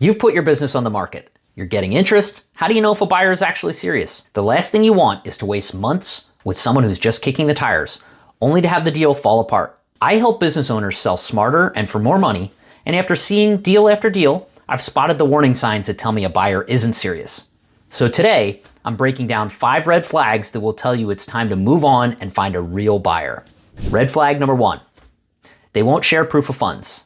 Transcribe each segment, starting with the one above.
You've put your business on the market. You're getting interest. How do you know if a buyer is actually serious? The last thing you want is to waste months with someone who's just kicking the tires, only to have the deal fall apart. I help business owners sell smarter and for more money, and after seeing deal after deal, I've spotted the warning signs that tell me a buyer isn't serious. So today, I'm breaking down 5 red flags that will tell you it's time to move on and find a real buyer. Red flag number 1, they won't share proof of funds.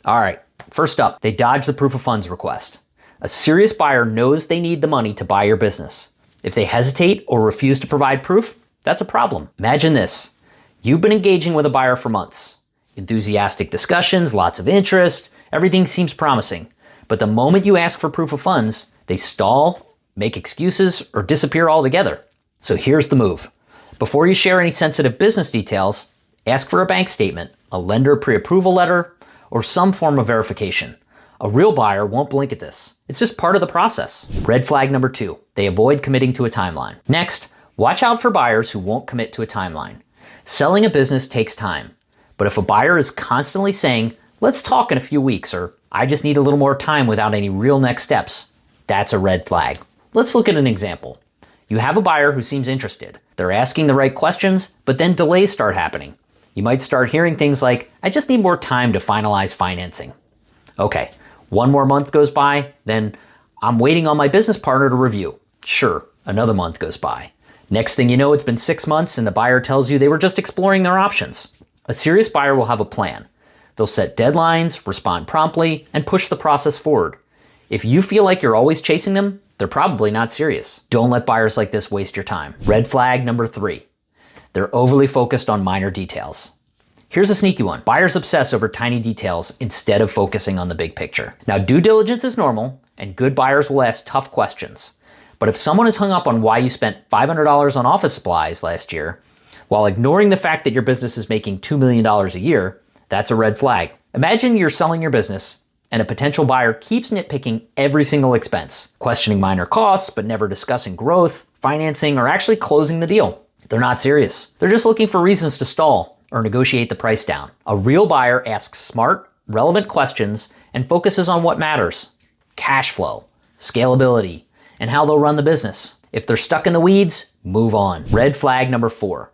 All right, first up, they dodge the proof of funds request. A serious buyer knows they need the money to buy your business. If they hesitate or refuse to provide proof, that's a problem. Imagine this. You've been engaging with a buyer for months. Enthusiastic discussions, lots of interest, everything seems promising. But the moment you ask for proof of funds, they stall, make excuses, or disappear altogether. So here's the move. Before you share any sensitive business details, ask for a bank statement, a lender pre-approval letter, or some form of verification. A real buyer won't blink at this. It's just part of the process. Red flag number 2, they avoid committing to a timeline. Next, watch out for buyers who won't commit to a timeline. Selling a business takes time, but if a buyer is constantly saying, let's talk in a few weeks, or I just need a little more time without any real next steps, that's a red flag. Let's look at an example. You have a buyer who seems interested. They're asking the right questions, but then delays start happening. You might start hearing things like, I just need more time to finalize financing. Okay, 1 more month goes by, then I'm waiting on my business partner to review. Sure, another month goes by. Next thing you know, it's been 6 months and the buyer tells you they were just exploring their options. A serious buyer will have a plan. They'll set deadlines, respond promptly, and push the process forward. If you feel like you're always chasing them, they're probably not serious. Don't let buyers like this waste your time. Red flag number 3, they're overly focused on minor details. Here's a sneaky one. Buyers obsess over tiny details instead of focusing on the big picture. Now, due diligence is normal, and good buyers will ask tough questions. But if someone is hung up on why you spent $500 on office supplies last year, while ignoring the fact that your business is making $2 million a year, that's a red flag. Imagine you're selling your business, and a potential buyer keeps nitpicking every single expense, questioning minor costs, but never discussing growth, financing, or actually closing the deal. They're not serious. They're just looking for reasons to stall or negotiate the price down. A real buyer asks smart, relevant questions and focuses on what matters: cash flow, scalability, and how they'll run the business. If they're stuck in the weeds, move on. Red flag number 4,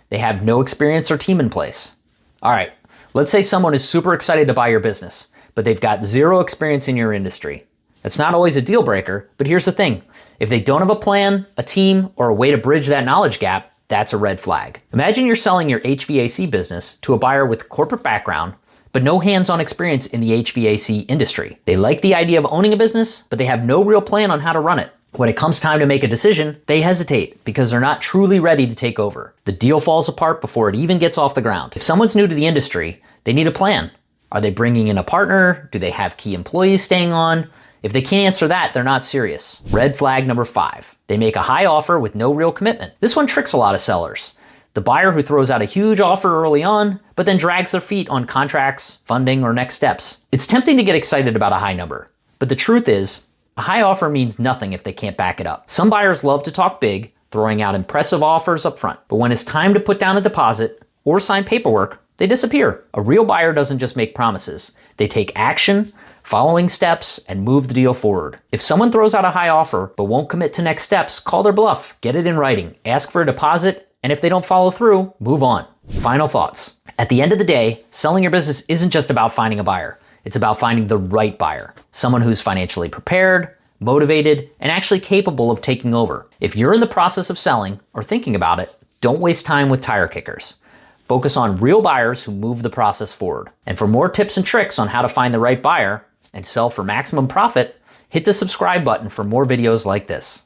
they have no experience or team in place. All right, let's say someone is super excited to buy your business, but they've got 0 experience in your industry. That's not always a deal breaker, but here's the thing. If they don't have a plan, a team, or a way to bridge that knowledge gap, that's a red flag. Imagine you're selling your HVAC business to a buyer with corporate background, but no hands-on experience in the HVAC industry. They like the idea of owning a business, but they have no real plan on how to run it. When it comes time to make a decision, they hesitate because they're not truly ready to take over. The deal falls apart before it even gets off the ground. If someone's new to the industry, they need a plan. Are they bringing in a partner? Do they have key employees staying on? If they can't answer that, they're not serious. Red flag number 5, they make a high offer with no real commitment. This one tricks a lot of sellers. The buyer who throws out a huge offer early on, but then drags their feet on contracts, funding, or next steps. It's tempting to get excited about a high number, but the truth is, a high offer means nothing if they can't back it up. Some buyers love to talk big, throwing out impressive offers up front, but when it's time to put down a deposit or sign paperwork, they disappear. A real buyer doesn't just make promises. They take action, following steps, and move the deal forward. If someone throws out a high offer but won't commit to next steps, call their bluff. Get it in writing. Ask for a deposit, and if they don't follow through, move on. Final thoughts. At the end of the day, selling your business isn't just about finding a buyer. It's about finding the right buyer. Someone who's financially prepared, motivated, and actually capable of taking over. If you're in the process of selling or thinking about it, don't waste time with tire kickers. Focus on real buyers who move the process forward. And for more tips and tricks on how to find the right buyer and sell for maximum profit, hit the subscribe button for more videos like this.